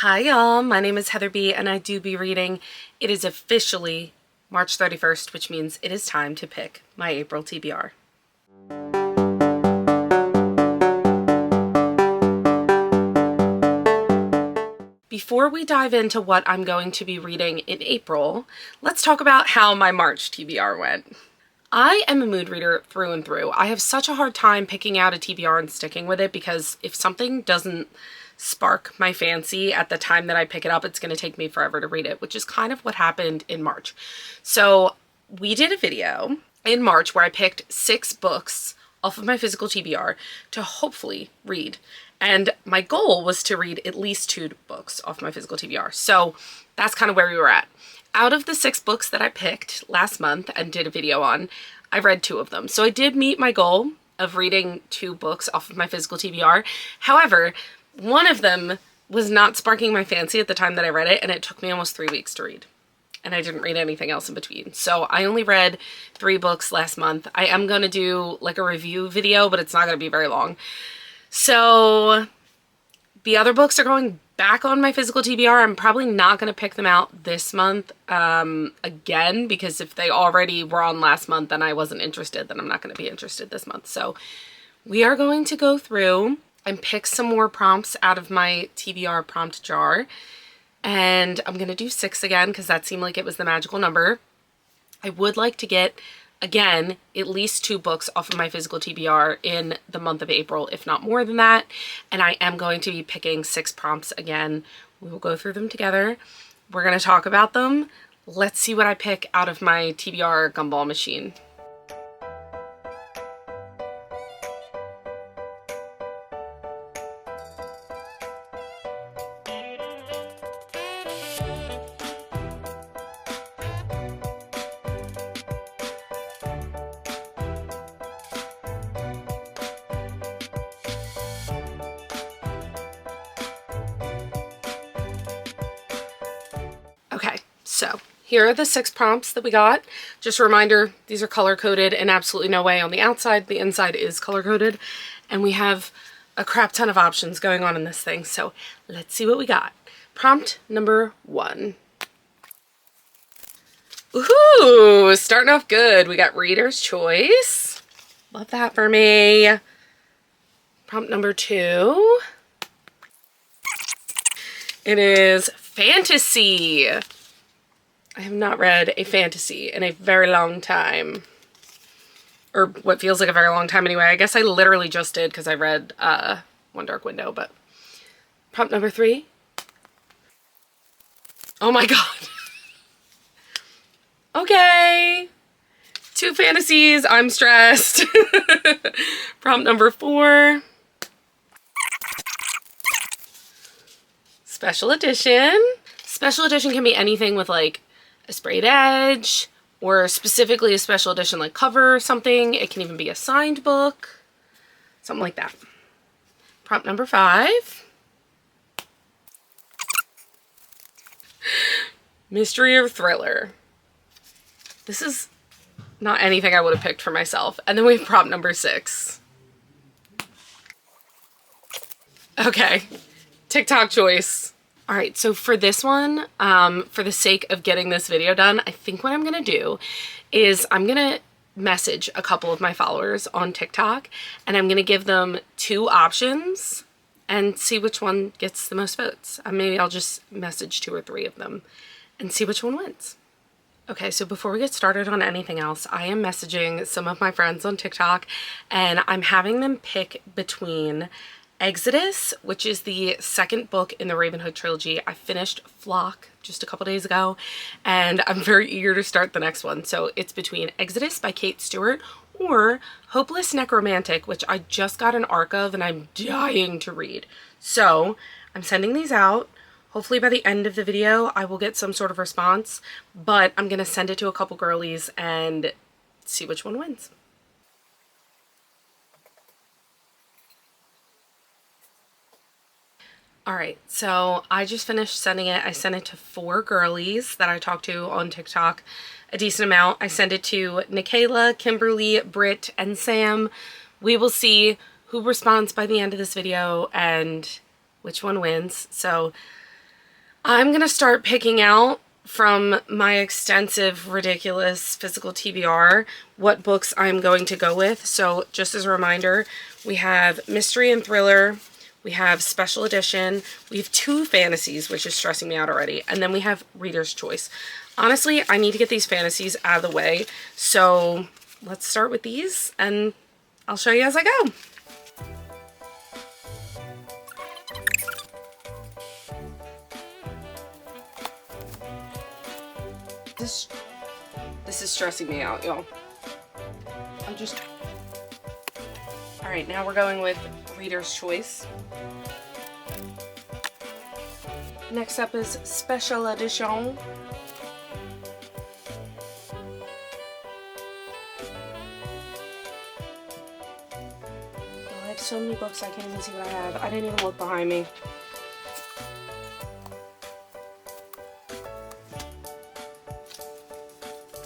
Hi y'all, my name is Heather B and I do be reading. It is officially March 31st, which means it is time to pick my April TBR. Before we dive into what I'm going to be reading in April, let's talk about how my March TBR went. I am a mood reader through and through. I have such a hard time picking out a TBR and sticking with it because if something doesn't spark my fancy at the time that I pick it up, it's going to take me forever to read it, which is kind of what happened in March. So we did a video in March where I picked 6 books off of my physical TBR to hopefully read. And my goal was to read at least 2 books off my physical TBR. So that's kind of where we were at. Out of the 6 books that I picked last month and did a video on, I read 2 of them. So I did meet my goal of reading 2 books off of my physical TBR. However, one of them was not sparking my fancy at the time that I read it, and it took me almost 3 weeks to read. And I didn't read anything else in between. So I only read 3 books last month. I am going to do like a review video, but it's not going to be very long. So the other books are going back on my physical TBR. I'm probably not going to pick them out this month again, because if they already were on last month and I wasn't interested, then I'm not going to be interested this month. So we are going to go through and pick some more prompts out of my TBR prompt jar. And I'm going to do 6 again because that seemed like it was the magical number. I would like to get, again, at least 2 books off of my physical TBR in the month of April, if not more than that. And I am going to be picking 6 prompts again. We will go through them together. We're going to talk about them. Let's see what I pick out of my TBR gumball machine. Okay, so here are the 6 prompts that we got. Just a reminder, these are color-coded in absolutely no way on the outside. The inside is color-coded, and we have a crap ton of options going on in this thing, so let's see what we got. Prompt number 1. Ooh, starting off good. We got Reader's Choice. Love that for me. Prompt number 2. It is fantasy. I have not read a fantasy in a very long time. Or what feels like a very long time anyway. I guess I literally just did because I read One Dark Window, but prompt number 3. Oh my god. Okay. 2 fantasies. I'm stressed. Prompt number 4. Special edition. Special edition can be anything with like a sprayed edge or specifically a special edition like cover or something. It can even be a signed book, something like that. Prompt number 5. Mystery or thriller. This is not anything I would have picked for myself. And then we have prompt number 6. Okay. TikTok choice. All right, so for this one, for the sake of getting this video done, I think what I'm gonna do is I'm gonna message a couple of my followers on TikTok and I'm gonna give them 2 options and see which one gets the most votes. Maybe I'll just message 2 or 3 of them and see which one wins. Okay, so before we get started on anything else, I am messaging some of my friends on TikTok and I'm having them pick between Exodus, which is the 2nd book in the Ravenhood trilogy. I finished Flock just a couple days ago and I'm very eager to start the next one. So it's between Exodus by Kate Stewart or Hopeless Necromantic, which I just got an arc of and I'm dying to read. So I'm sending these out. Hopefully by the end of the video I will get some sort of response, but I'm gonna send it to a couple girlies and see which one wins. All right, so I just finished sending it. I sent it to 4 girlies that I talked to on TikTok a decent amount. I sent it to Nikayla, Kimberly, Britt, and Sam. We will see who responds by the end of this video and which one wins. So I'm gonna start picking out from my extensive, ridiculous physical TBR what books I'm going to go with. So just as a reminder, we have mystery and thriller, we have special edition, we have 2 fantasies, which is stressing me out already, and then we have reader's choice. Honestly, I need to get these fantasies out of the way, so let's start with these and I'll show you as I go. This is stressing me out, y'all. All right, now we're going with reader's choice. Next up is special edition. I have so many books I can't even see what I have. I didn't even look behind me.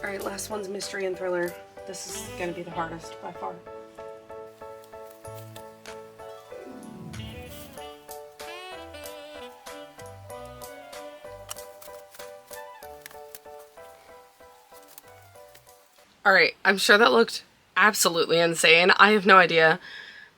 Alright, last one's mystery and thriller. This is gonna be the hardest by far. Alright, I'm sure that looked absolutely insane. I have no idea.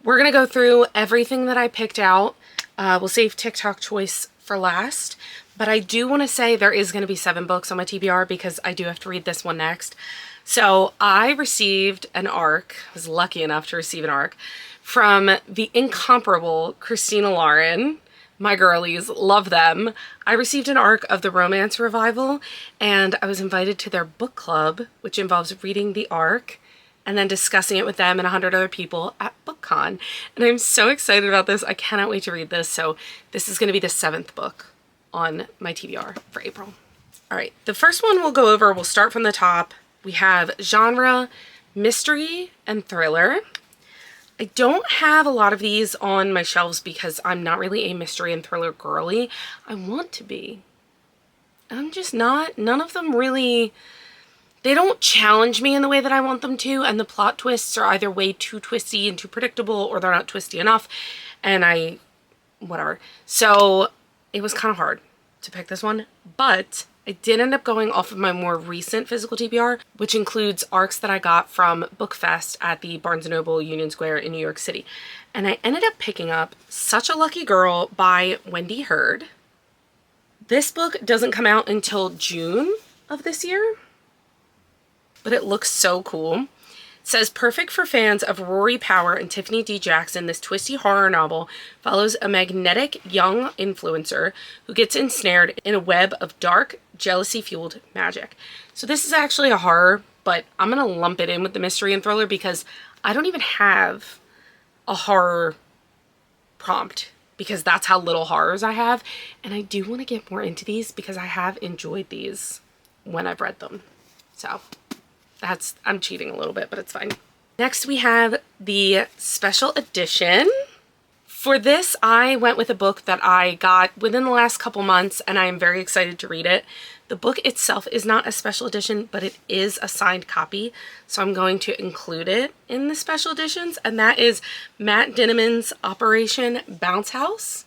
We're gonna go through everything that I picked out. We'll save TikTok choice for last. But I do want to say there is going to be 7 books on my TBR because I do have to read this one next. So I received an ARC, I was lucky enough to receive an ARC, from the incomparable Christina Lauren. My girlies, love them. I received an ARC of the romance revival, and I was invited to their book club, which involves reading the ARC and then discussing it with them and 100 other people at BookCon. And I'm so excited about this. I cannot wait to read this. So this is going to be the 7th book on my TBR for April. All right, the first one we'll go over, we'll start from the top. We have genre, mystery, and thriller. I don't have a lot of these on my shelves because I'm not really a mystery and thriller girly. I want to be. I'm just not. None of them really, they don't challenge me in the way that I want them to, and the plot twists are either way too twisty and too predictable, or they're not twisty enough, and whatever. So it was kind of hard to pick this one, but I did end up going off of my more recent physical TBR, which includes ARCs that I got from BookFest at the Barnes & Noble Union Square in New York City. And I ended up picking up Such a Lucky Girl by Wendy Heard. This book doesn't come out until June of this year, but it looks so cool. It says, perfect for fans of Rory Power and Tiffany D. Jackson, this twisty horror novel follows a magnetic young influencer who gets ensnared in a web of dark, jealousy-fueled magic. So this is actually a horror, but I'm going to lump it in with the mystery and thriller because I don't even have a horror prompt because that's how little horrors I have. And I do want to get more into these because I have enjoyed these when I've read them. So I'm cheating a little bit, but it's fine. Next we have the special edition. For this, I went with a book that I got within the last couple months, and I am very excited to read it. The book itself is not a special edition, but it is a signed copy, so I'm going to include it in the special editions, and that is Matt Dinniman's Operation Bounce House.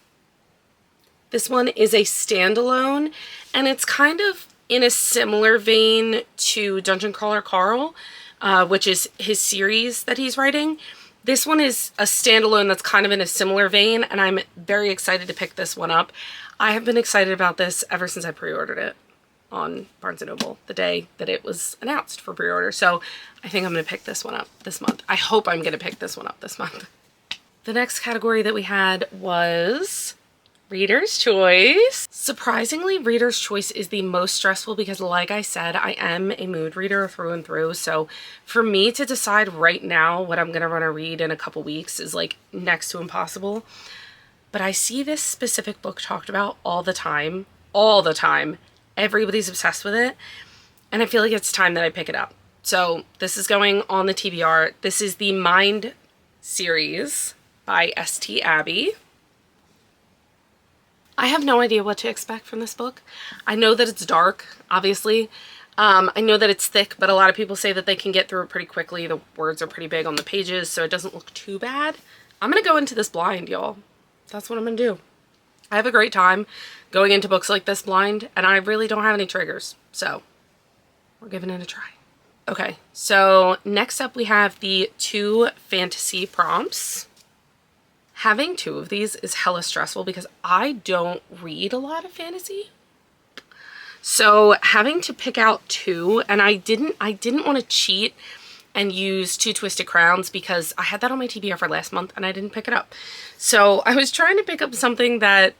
This one is a standalone, and it's kind of in a similar vein to Dungeon Crawler Carl, which is his series that he's writing. This one is a standalone that's kind of in a similar vein, and I'm very excited to pick this one up. I have been excited about this ever since I pre-ordered it on Barnes & Noble the day that it was announced for pre-order. So I think I'm going to pick this one up this month. I hope I'm going to pick this one up this month. The next category that we had was Reader's Choice. Surprisingly, Reader's Choice is the most stressful because, like I said, I am a mood reader through and through. So for me to decide right now what I'm going to want to read in a couple weeks is like next to impossible. But I see this specific book talked about all the time. All the time. Everybody's obsessed with it. And I feel like it's time that I pick it up. So this is going on the TBR. This is the Mind series by St. Abbey. I have no idea what to expect from this book. I know that it's dark, obviously. I know that it's thick, but a lot of people say that they can get through it pretty quickly. The words are pretty big on the pages, so it doesn't look too bad. I'm going to go into this blind, y'all. That's what I'm going to do. I have a great time going into books like this blind, and I really don't have any triggers, so we're giving it a try. Okay, so next up we have the 2 fantasy prompts. Having 2 of these is hella stressful because I don't read a lot of fantasy. So having to pick out 2, and I didn't want to cheat and use 2 Twisted Crowns because I had that on my TBR for last month and I didn't pick it up. So I was trying to pick up something that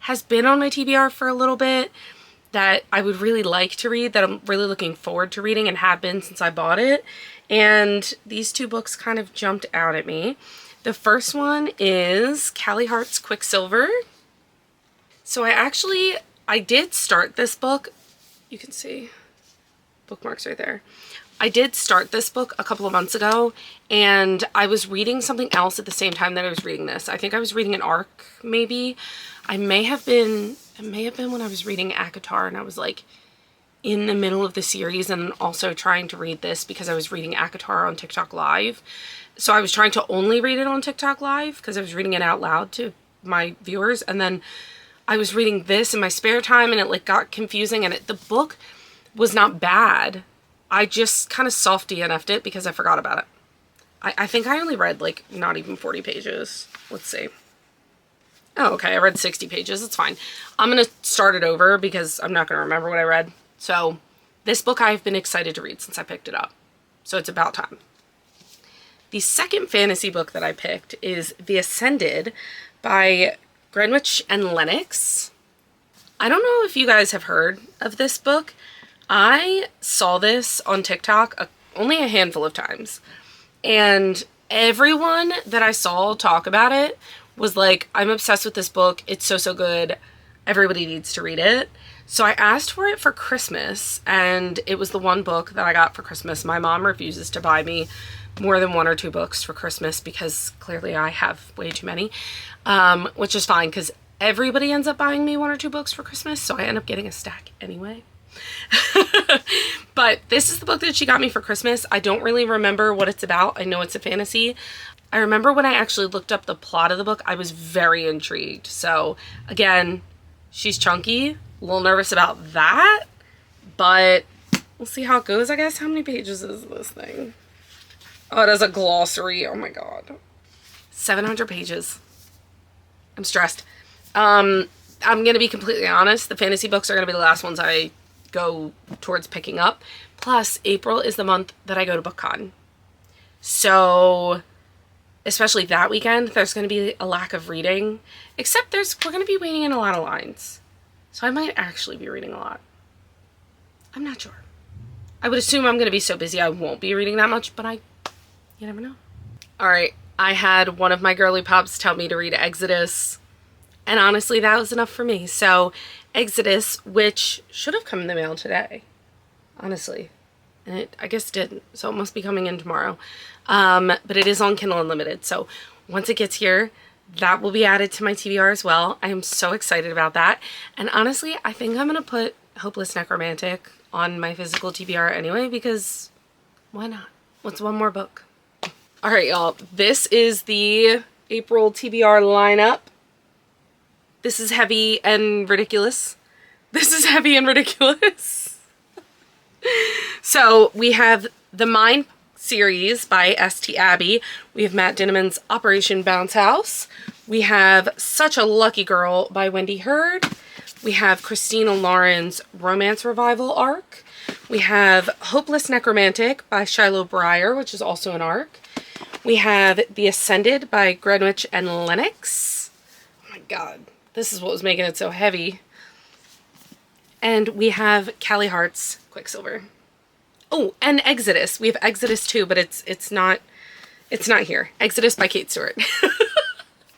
has been on my TBR for a little bit, that I would really like to read, that I'm really looking forward to reading and have been since I bought it. And these 2 books kind of jumped out at me. The first one is Callie Hart's Quicksilver. So I did start this book. You can see bookmarks right there. I did start this book a couple of months ago, and I was reading something else at the same time that I was reading this. I think I was reading an arc, maybe. It may have been when I was reading ACOTAR, and I was like in the middle of the series and also trying to read this because I was reading ACOTAR on TikTok Live. So I was trying to only read it on TikTok Live because I was reading it out loud to my viewers, and then I was reading this in my spare time, and it like got confusing, and the book was not bad. I just kind of soft DNF'd it because I forgot about it. I think I only read like not even 40 pages. Let's see. Oh, okay, I read 60 pages. It's fine. I'm going to start it over because I'm not going to remember what I read. So this book I've been excited to read since I picked it up. So it's about time. The second fantasy book that I picked is The Ascended by Grenwich and Lennox. I don't know if you guys have heard of this book. I saw this on TikTok only a handful of times, and everyone that I saw talk about it was like, I'm obsessed with this book. It's so good. Everybody needs to read it. So I asked for it for Christmas, and it was the one book that I got for Christmas. My mom refuses to buy me more than 1 or 2 books for Christmas because clearly I have way too many, which is fine because everybody ends up buying me 1 or 2 books for Christmas, so I end up getting a stack anyway. But this is the book that she got me for Christmas. I don't really remember what it's about. I know it's a fantasy. I remember when I actually looked up the plot of the book, I was very intrigued. So again, she's chunky, a little nervous about that, but we'll see how it goes, I guess. How many pages is this thing? Oh, it has a glossary. Oh my god. 700 pages. I'm stressed. I'm going to be completely honest. The fantasy books are going to be the last ones I go towards picking up. Plus, April is the month that I go to BookCon. So, especially that weekend, there's going to be a lack of reading. Except we're going to be waiting in a lot of lines. So I might actually be reading a lot. I'm not sure. I would assume I'm going to be so busy I won't be reading that much, but you never know. Alright, I had one of my girly pops tell me to read Exodus, and honestly that was enough for me. So Exodus, which should have come in the mail today, honestly, and it I guess didn't, so it must be coming in tomorrow, but it is on Kindle Unlimited, so once it gets here that will be added to my TBR as well. I am so excited about that, and honestly I think I'm gonna put Hopeless Necromantic on my physical TBR anyway, because why not? What's one more book? Alright y'all, this is the April TBR lineup. This is heavy and ridiculous. This is heavy and ridiculous. So we have the Mind series by St. Abbey. We have Matt Dinniman's Operation Bounce House. We have Such a Lucky Girl by Wendy Heard. We have Christina Lauren's Romance Revival arc. We have Hopeless Necromantic by Shiloh Briar, which is also an arc. We have The Ascended by Grenwich and Lennox. Oh my god, this is what was making it so heavy. And we have Callie Hart's Quicksilver. Oh, and Exodus. We have Exodus too, but it's not here. Exodus by Kate Stewart.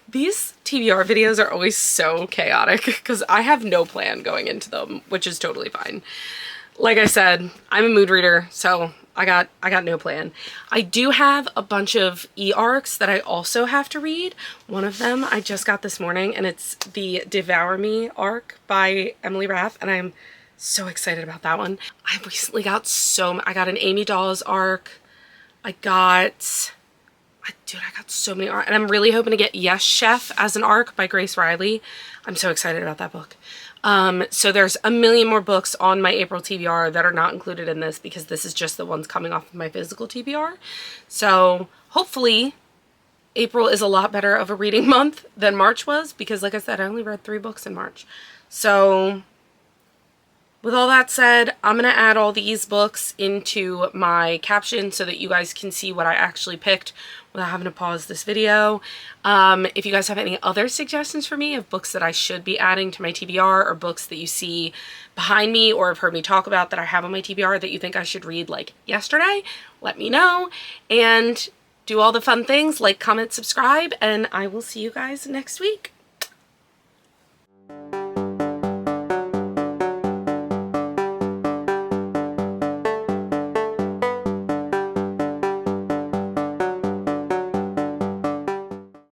These TBR videos are always so chaotic because I have no plan going into them, which is totally fine. Like I said, I'm a mood reader, so I got no plan. I do have a bunch of e-arcs that I also have to read. One of them I just got this morning, and it's the Devour Me arc by Emily Rath, and I'm so excited about that one. I recently got I got an Amy Dawes arc. I got Dude, I got so many and I'm really hoping to get Yes Chef as an arc by Grace Riley. I'm so excited about that book. So there's a million more books on my April TBR that are not included in this because this is just the ones coming off of my physical TBR. So hopefully April is a lot better of a reading month than March was because, like I said, I only read 3 books in March. So with all that said, I'm going to add all these books into my caption so that you guys can see what I actually picked without having to pause this video. If you guys have any other suggestions for me of books that I should be adding to my TBR, or books that you see behind me or have heard me talk about that I have on my TBR that you think I should read like yesterday, let me know. And do all the fun things like, comment, subscribe, and I will see you guys next week.